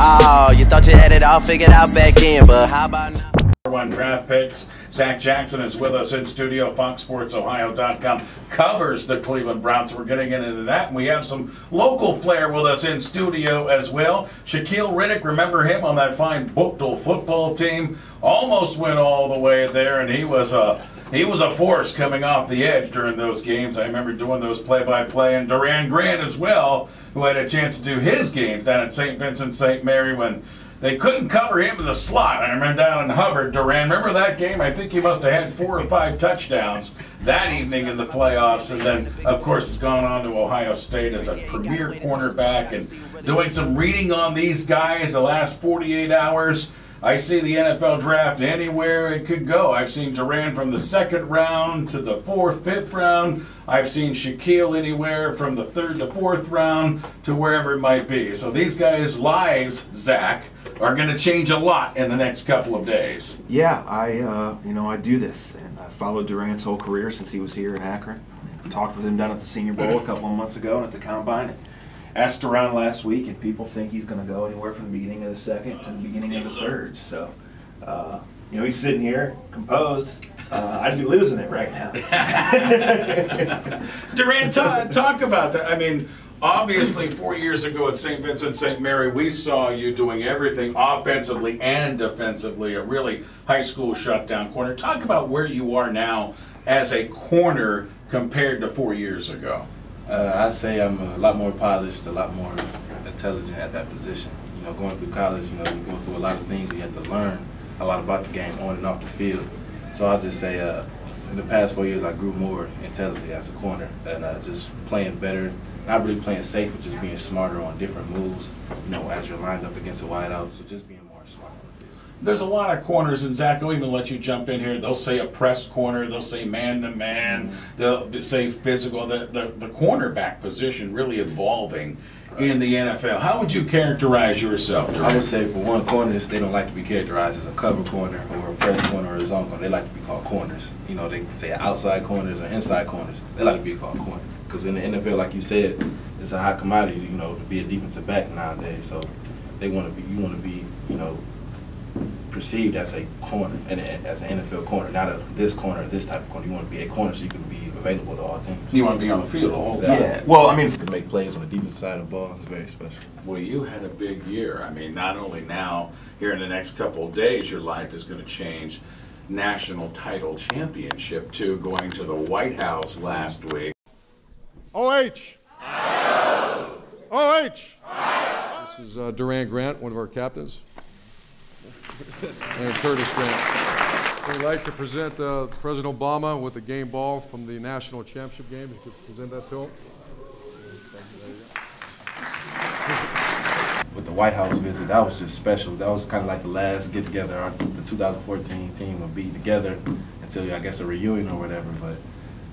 Oh, you thought you had it all figured out back then, but how about now? One draft picks. Zach Jackson is with us in studio. FoxSportsOhio.com covers the Cleveland Browns. We're getting into that. And we have some local flair with us in studio as well. Shaquille Riddick, remember him on that fine Buckeye football team? Almost went all the way there, and he was a force coming off the edge during those games. I remember doing those play-by-play, and Doran Grant as well, who had a chance to do his games down at St. Vincent St. Mary when they couldn't cover him in the slot. I remember down in Hubbard, Doran, remember that game? I think he must have had 4 or 5 touchdowns that evening in the playoffs. And then, of course, has gone on to Ohio State as a premier cornerback. And doing some reading on these guys the last 48 hours, I see the NFL draft anywhere it could go. I've seen Doran from the 2nd round to the 4th, 5th round. I've seen Shaquille anywhere from the 3rd to 4th round to wherever it might be. So these guys' lives, Zach, are going to change a lot in the next couple of days. Yeah, I do this, and I followed Duran's whole career since he was here in Akron. I talked with him down at the Senior Bowl a couple of months ago and at the Combine. Asked around last week, and people think he's going to go anywhere from the beginning of the 2nd to the beginning of the 3rd. So, he's sitting here, composed. I'd be losing it right now. Duran, talk about that. I mean, obviously 4 years ago at St. Vincent St. Mary, we saw you doing everything offensively and defensively, a really high school shutdown corner. Talk about where you are now as a corner compared to 4 years ago. I'd say I'm a lot more polished, a lot more intelligent at that position. Going through college, you're going through a lot of things. You have to learn a lot about the game on and off the field. So I'll just say in the past 4 years, I grew more intelligent as a corner and just playing better. Not really playing safe, but just being smarter on different moves, as you're lined up against a wideout. So just being more smart. There's a lot of corners, and Zach, I'll even let you jump in here. They'll say a press corner, they'll say man-to-man, they'll say physical. The cornerback position really evolving in the NFL. How would you characterize yourself, Doran? I would say for one, corners, they don't like to be characterized as a cover corner or a press corner or a zone corner. They like to be called corners. They say outside corners or inside corners. They like to be called corner. Because in the NFL, like you said, it's a hot commodity, to be a defensive back nowadays. So you want to be, perceived as a corner, and as an NFL corner, not this corner, this type of corner. You want to be a corner so you can be available to all teams. You want to be on the field the whole time. Yeah. Well, to make plays on the defensive side of the ball is very special. Well, you had a big year. I mean, not only now, here in the next couple of days, your life is going to change. National title championship, too, going to the White House last week. OH! OH! This is Doran Grant, one of our captains, and Curtis Grant. We'd like to present President Obama with a game ball from the national championship game. You could present that to him. With the White House visit, that was just special. That was kind of like the last get-together. The 2014 team would be together until, I guess, a reunion or whatever, but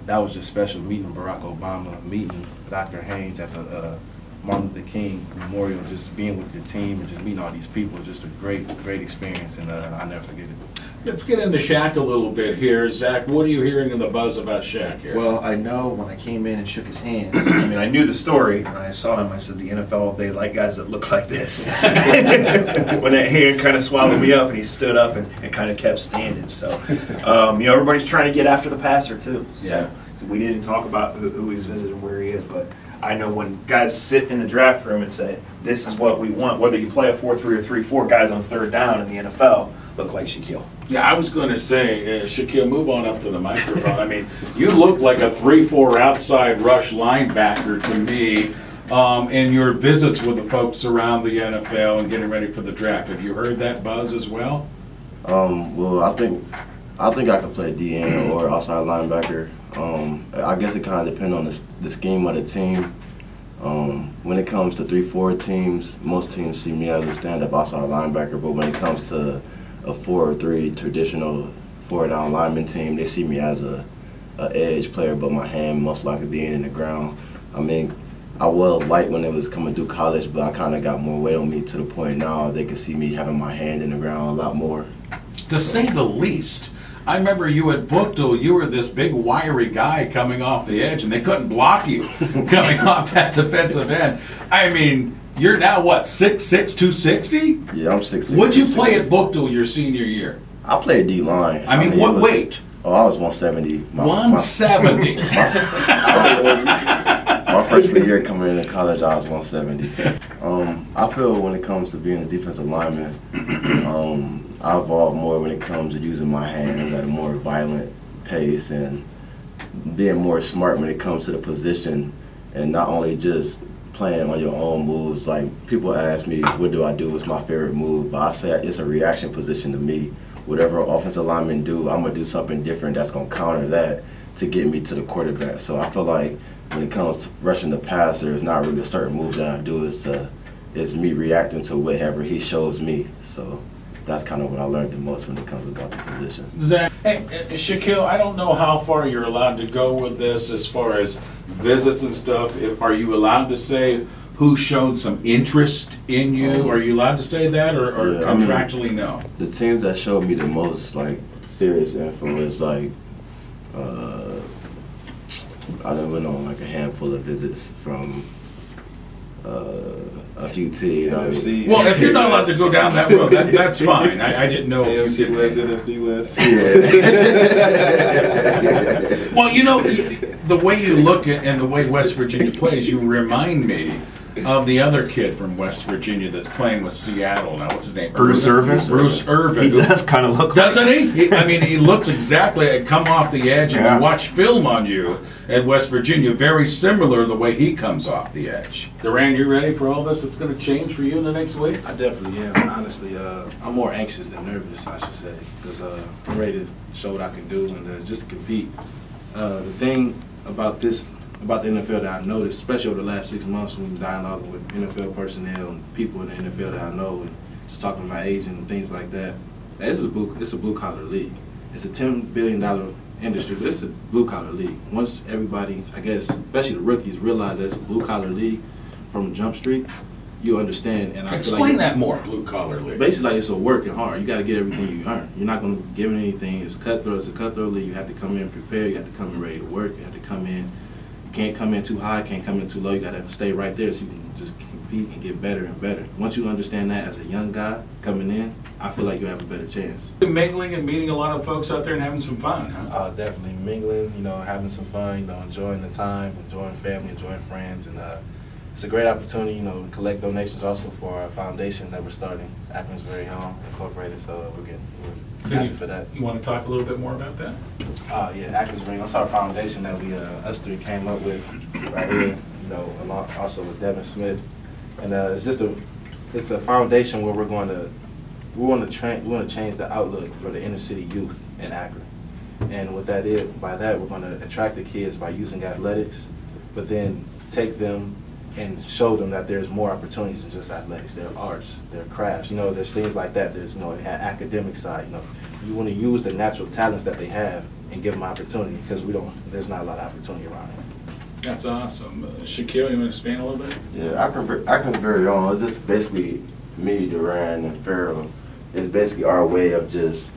that was just special, meeting Barack Obama, meeting Dr. Haynes at the Martin Luther King Memorial, just being with your team and just meeting all these people, just a great experience, and I'll never forget it. Let's get into Shaq a little bit here. Zach, what are you hearing in the buzz about Shaq here? Well, I know when I came in and shook his hands, I knew the story. When I saw him, I said, the NFL, they like guys that look like this. When that hand kind of swallowed me up and he stood up and kind of kept standing. So, everybody's trying to get after the passer, too. So we didn't talk about who he's visiting, where he is, but I know when guys sit in the draft room and say, this is what we want, whether you play a 4-3 or 3-4, guys on 3rd down in the NFL look like Shaquille. Yeah, I was going to say, Shaquille, move on up to the microphone. I mean, you look like a 3-4 outside rush linebacker to me in your visits with the folks around the NFL and getting ready for the draft. Have you heard that buzz as well? Well, I think I could play DN or outside linebacker. I guess it kind of depends on the scheme of the team. When it comes to 3-4 teams, most teams see me as a stand-up outside linebacker, but when it comes to a 4-3 traditional 4-down lineman team, they see me as a edge player, but my hand most likely being in the ground. I mean, I was light when it was coming through college, but I kind of got more weight on me to the point now they can see me having my hand in the ground a lot more. To say the least. I remember you at Buckeye, you were this big wiry guy coming off the edge, and they couldn't block you coming off that defensive end. I mean, You're now what, 6'6", 260? Yeah, I'm 6'6". What'd you play at Bookdale your senior year? I played D-line. I mean, what weight? Oh, I was 170. 170. My freshman year coming into college, I was 170. I feel when it comes to being a defensive lineman, I evolved more when it comes to using my hands at a more violent pace and being more smart when it comes to the position, and not only just playing on your own moves. Like, people ask me, what do I do? What's my favorite move? But I say it's a reaction position to me. Whatever offensive linemen do, I'm going to do something different that's going to counter that to get me to the quarterback. So I feel like when it comes to rushing the passer, it's not really a certain move that I do. It's me reacting to whatever he shows me. So that's kind of what I learned the most when it comes about the position. Zach, hey, Shaquille, I don't know how far you're allowed to go with this as far as visits and stuff. Are you allowed to say who showed some interest in you? Are you allowed to say that, or Yeah, contractually no? The teams that showed me the most, like, serious info is, like, I done went on, like, a handful of visits from a few teams. Well, if you're not allowed to go down that road, that's fine. I didn't know. NFC West, NFC West. Yeah. Well, you know, the way you look at and the way West Virginia plays, you remind me of the other kid from West Virginia that's playing with Seattle now. What's his name? Bruce Irvin. Bruce Irvin. He does kind of look Doesn't like he? I mean, he looks exactly, come off the edge, and Yeah. you watch film on you at West Virginia, very similar the way he comes off the edge. Doran, you ready for all this? It's going to change for you in the next week? I definitely am. Honestly, I'm more anxious than nervous, I should say, because I'm ready to show what I can do and just to compete. The thing about the NFL that I noticed, especially over the last 6 months when dialoguing with NFL personnel and people in the NFL that I know, and just talking to my agent and things like that, it's a blue-collar league. It's a $10 billion industry, but it's a blue-collar league. Once everybody, I guess, especially the rookies, realize that it's a blue-collar league from Jump Street, you understand. And I Explain feel like that more, blue-collar league. basically, like, it's a working hard. You got to get everything you earn. You're not going to give anything. It's cutthroat. It's a cutthroat league. You have to come in prepared. You have to come in ready to work. You have to come in. You can't come in too high. Can't come in too low. You got to stay right there so you can just compete and get better and better. Once you understand that as a young guy coming in, I feel like you have a better chance. Mingling and meeting a lot of folks out there and having some fun, huh? Definitely mingling, having some fun, enjoying the time, enjoying family, enjoying friends, and it's a great opportunity, to collect donations also for our foundation that we're starting, Akron's Very Own Incorporated. So we're happy for that. You want to talk a little bit more about that? Yeah, Akron's Very Own. That's our foundation that we us three came up with right here. Along also with Devin Smith, and it's a foundation where we want to change the outlook for the inner city youth in Akron. And what that is, by that, we're going to attract the kids by using athletics, but then take them and show them that there's more opportunities than just athletics. There are arts, there are crafts, there's things like that. There's, academic side, you want to use the natural talents that they have and give them opportunity, because there's not a lot of opportunity around here. That's awesome. Shaquille, you want to expand a little bit? Yeah, Akron's Very Own. It's just basically me, Doran, and Farrell. It's basically our way of just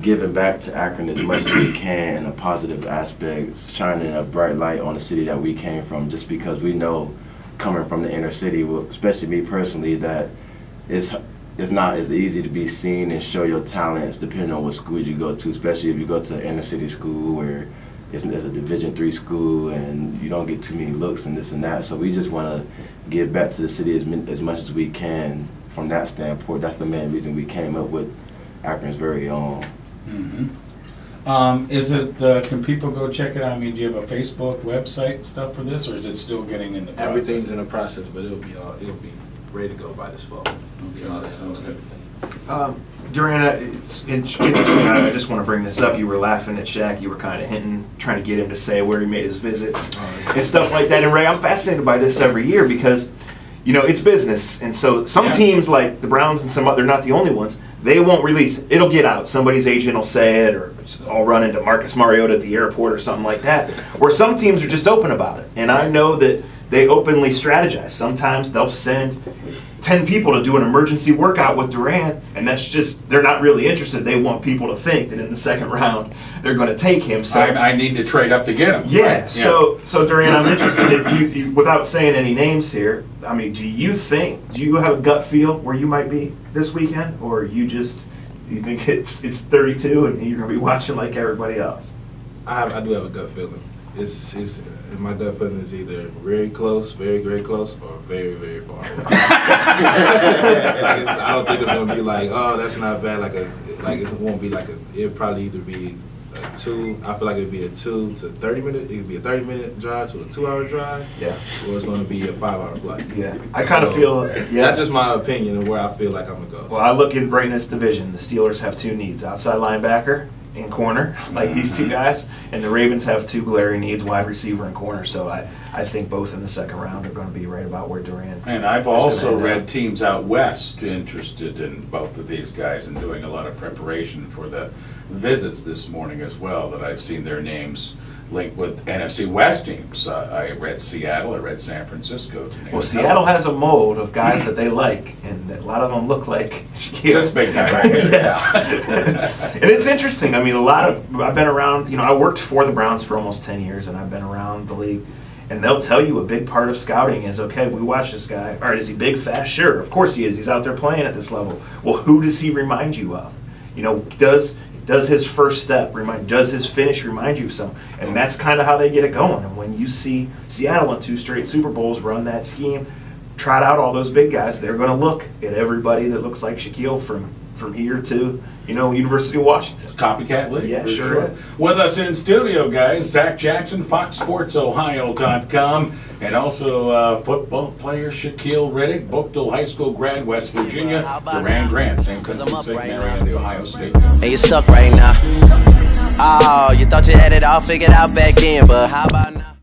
giving back to Akron as much as we can in a positive aspect, shining a bright light on the city that we came from, just because we know, coming from the inner city, especially me personally, that it's not as easy to be seen and show your talents depending on what school you go to, especially if you go to an inner city school where it's a Division III school and you don't get too many looks and this and that. So we just want to give back to the city as much as we can from that standpoint. That's the main reason we came up with Akron's Very Own. Mm-hmm. Can people go check it out? I mean, do you have a Facebook website stuff for this, or is it still getting in the process? Everything's in the process, but it'll be ready to go by this fall. Okay, that sounds good. Duran, it's interesting. I just want to bring this up. You were laughing at Shaq. You were kind of hinting, trying to get him to say where he made his visits and stuff like that. And Ray, I'm fascinated by this every year because, it's business. And so some teams like the Browns and they're not the only ones. They won't release it. It'll get out. Somebody's agent will say it, or I'll run into Marcus Mariota at the airport or something like that. Where some teams are just open about it. And I know that they openly strategize. Sometimes they'll send 10 people to do an emergency workout with Doran, and that's just, they're not really interested. They want people to think that in the second round they're going to take him. So I need to trade up to get him. Yeah. So Doran, I'm interested in you, without saying any names here. I mean, do you have a gut feel where you might be this weekend, or you think it's 32 and you're going to be watching like everybody else? I do have a gut feeling. My gut feeling is either very close, very, very close, or very, very far away. I don't think it's gonna be like, oh, that's not bad. It won't be like it'll probably either be a 2. I feel like it'd be a 2 to 30 minute. It could be a 30-minute drive to a 2-hour drive. Yeah. Or it's gonna be a 5-hour flight. Yeah. I kind of feel. Yeah. That's just my opinion of where I feel like I'm gonna go. Well, I look in right in this division. The Steelers have 2 needs: outside linebacker and corner, like these 2 guys, and the Ravens have 2 glaring needs: wide receiver and corner. So I think both in the second round are going to be right about where Doran. And I've also read teams out west interested in both of these guys and doing a lot of preparation for the visits this morning as well, that I've seen their names linked with NFC West teams. I read Seattle, I read San Francisco. Well, Seattle has a mold of guys that they like, and a lot of them look like Shaquille. This big guy right here. Yes. And it's interesting. I mean, I've been around, I worked for the Browns for almost 10 years, and I've been around the league. And they'll tell you a big part of scouting is, okay, we watch this guy. All right, is he big, fast? Sure, of course he is. He's out there playing at this level. Well, who does he remind you of? Does his first step does his finish remind you of something? And that's kind of how they get it going. And when you see Seattle in 2 straight Super Bowls run that scheme, trot out all those big guys, they're going to look at everybody that looks like Shaquille from here to University of Washington. Copycat league. Yeah, sure is. With us in studio, guys, Zach Jackson, FoxSportsOhio.com, and also football player Shaquille Riddick, Buckeye High School grad, West Virginia, Doran Grant, St. Vincent St. Mary, and the Ohio State. And you suck right now. Oh, you thought you had it all figured out back then, but how about now?